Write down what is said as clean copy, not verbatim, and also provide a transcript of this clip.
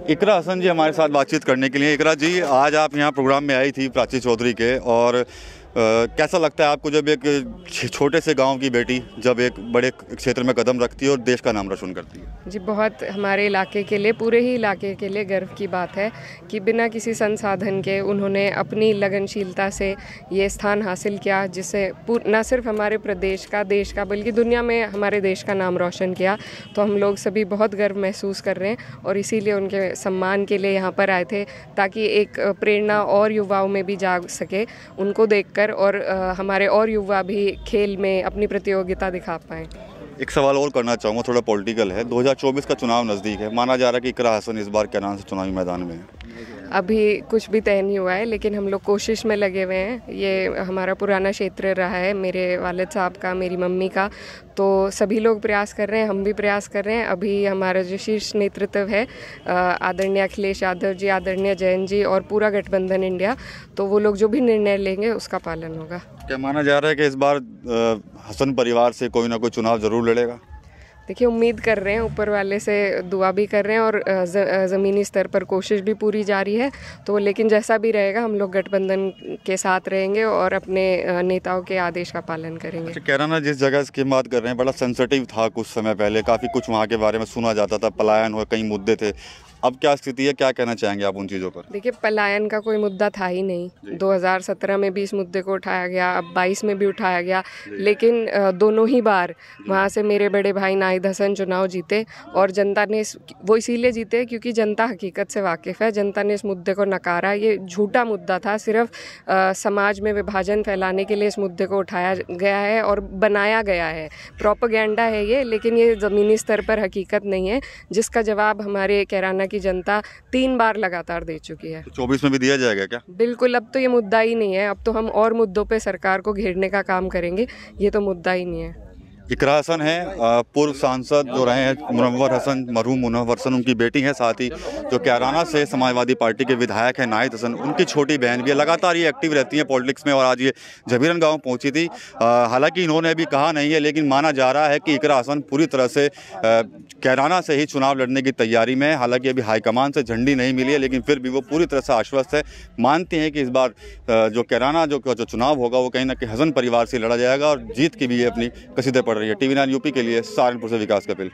इकरा हसन जी हमारे साथ बातचीत करने के लिए। इकरा जी, आज आप यहाँ प्रोग्राम में आई थी प्राची चौधरी के, और कैसा लगता है आपको जब एक छोटे से गांव की बेटी जब एक बड़े क्षेत्र में कदम रखती है और देश का नाम रोशन करती है? जी, बहुत हमारे इलाके के लिए, पूरे ही इलाके के लिए गर्व की बात है कि बिना किसी संसाधन के उन्होंने अपनी लगनशीलता से ये स्थान हासिल किया, जिससे न सिर्फ हमारे प्रदेश का, देश का, बल्कि दुनिया में हमारे देश का नाम रोशन किया। तो हम लोग सभी बहुत गर्व महसूस कर रहे हैं और इसीलिए उनके सम्मान के लिए यहाँ पर आए थे, ताकि एक प्रेरणा और युवाओं में भी जाग सके उनको देखकर, और हमारे और युवा भी खेल में अपनी प्रतियोगिता दिखा पाएँ। एक सवाल और करना चाहूँगा, थोड़ा पॉलिटिकल है। 2024 का चुनाव नज़दीक है, माना जा रहा है कि इकरा हसन इस बार कैराना से चुनावी मैदान में है। अभी कुछ भी तय नहीं हुआ है, लेकिन हम लोग कोशिश में लगे हुए हैं। ये हमारा पुराना क्षेत्र रहा है, मेरे वालिद साहब का, मेरी मम्मी का, तो सभी लोग प्रयास कर रहे हैं, हम भी प्रयास कर रहे हैं। अभी हमारा जो शीर्ष नेतृत्व है, आदरणीय अखिलेश यादव जी, आदरणीय जयंत जी और पूरा गठबंधन इंडिया, तो वो लोग जो भी निर्णय लेंगे उसका पालन होगा। क्या माना जा रहा है कि इस बार हसन परिवार से कोई ना कोई चुनाव ज़रूर लड़ेगा? देखिए, उम्मीद कर रहे हैं, ऊपर वाले से दुआ भी कर रहे हैं और ज़मीनी स्तर पर कोशिश भी पूरी जारी है। तो लेकिन जैसा भी रहेगा, हम लोग गठबंधन के साथ रहेंगे और अपने नेताओं के आदेश का पालन करेंगे। अच्छा, कैराना जिस जगह की बात कर रहे हैं, बड़ा सेंसिटिव था कुछ समय पहले, काफ़ी कुछ वहाँ के बारे में सुना जाता था, पलायन हुआ, कई मुद्दे थे। अब क्या स्थिति है, क्या कहना चाहेंगे आप उन चीज़ों पर? देखिए, पलायन का कोई मुद्दा था ही नहीं। 2017 में भी इस मुद्दे को उठाया गया, अब 22 में भी उठाया गया, लेकिन दोनों ही बार वहाँ से मेरे बड़े भाई नाहिद हसन चुनाव जीते, और जनता ने वो इसीलिए जीते क्योंकि जनता हकीकत से वाकिफ़ है। जनता ने इस मुद्दे को नकारा। ये झूठा मुद्दा था, सिर्फ समाज में विभाजन फैलाने के लिए इस मुद्दे को उठाया गया है और बनाया गया है। प्रोपेगेंडा है ये, लेकिन ये ज़मीनी स्तर पर हकीकत नहीं है, जिसका जवाब हमारे कैराना की जनता 3 बार लगातार दे चुकी है। 24 में भी दिया जाएगा क्या? बिल्कुल, अब तो ये मुद्दा ही नहीं है। अब तो हम और मुद्दों पे सरकार को घेरने का काम करेंगे, ये तो मुद्दा ही नहीं है। इकरा हसन है, पूर्व सांसद जो रहे हैं मुनव्वर हसन, मरहूम मुनव्वर हसन उनकी बेटी हैं, साथ ही जो कैराना से समाजवादी पार्टी के विधायक हैं नाहिद हसन, उनकी छोटी बहन भी है। लगातार ये एक्टिव रहती हैं पॉलिटिक्स में, और आज ये झबीरन गांव पहुंची थी। हालांकि इन्होंने अभी कहा नहीं है, लेकिन माना जा रहा है कि इकरा हसन पूरी तरह से कैराना से ही चुनाव लड़ने की तैयारी में है। हालांकि अभी हाईकमान से झंडी नहीं मिली है, लेकिन फिर भी वो पूरी तरह से आश्वस्त है। मानते हैं कि इस बार जो कैराना जो चुनाव होगा वो कहीं ना कहीं हसन परिवार से लड़ा जाएगा, और जीत की भी ये अपनी कसीदे पड़ रही है। TV9 यूपी के लिए सहारनपुर से विकास कपिल।